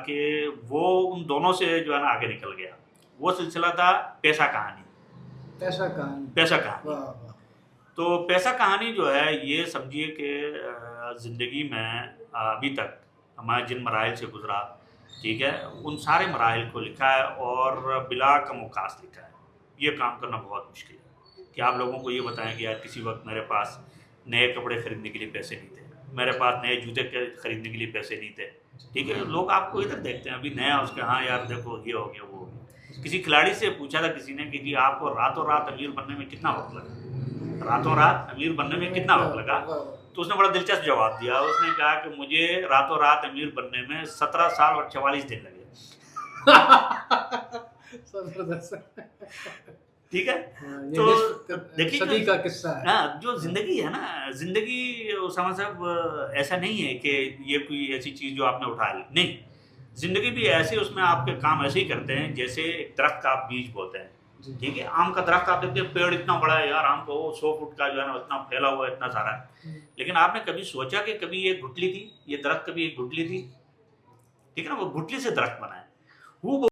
کہ وہ ان دونوں سے جو ہے نا آگے نکل گیا. وہ سلسلہ تھا پیسہ کہانی. پیسہ کہانی. پیسہ کہانی. واہ واہ. تو پیسہ کہانی جو ہے یہ سمجھیے کہ زندگی میں ابھی تک ہمارے جن مراحل سے گزرا، ٹھیک ہے، ان سارے مراحل کو لکھا ہے اور بلا کم و کاست لکھا ہے. یہ کام کرنا بہت مشکل ہے کہ آپ لوگوں کو یہ بتائیں کہ یار کسی وقت میرے پاس نئے کپڑے خریدنے کے لیے پیسے نہیں تھے، میرے پاس نئے جوتے خریدنے کے لیے پیسے نہیں تھے، ٹھیک ہے. لوگ آپ کو ادھر دیکھتے ہیں ابھی نیا اس کے، ہاں یار دیکھو یہ ہو گیا وہ ہو گیا. کسی کھلاڑی سے پوچھا تھا کسی نے کہ جی آپ کو راتوں رات امیر بننے میں کتنا وقت لگا، راتوں رات امیر بننے میں کتنا وقت لگا؟ تو اس نے بڑا دلچسپ جواب دیا. اس نے کہا کہ مجھے راتوں رات امیر بننے میں 17 سال اور 44 دن لگے. ٹھیک ہے. تو دیکھیے صدی کا قصہ ہے. ہاں جو زندگی ہے نا، زندگی اسامہ صاحب ایسا نہیں ہے کہ یہ کوئی ایسی چیز جو آپ نے اٹھا لی، نہیں. زندگی بھی ایسے، اس میں آپ کے کام ایسے ہی کرتے ہیں جیسے ایک درخت کا آپ بیج بوتے ہیں. ٹھیک ہے. آم کا درخت آپ دیکھتے ہیں پیڑ اتنا بڑا ہے یار، آم کا وہ 100 فٹ کا جو ہے نا اتنا پھیلا ہوا ہے، اتنا سارا ہے. لیکن آپ نے کبھی سوچا کہ کبھی یہ گٹلی تھی، یہ درخت کبھی ایک گٹلی تھی؟ ٹھیک ہے نا، وہ گٹلی سے درخت بنا ہے. وہ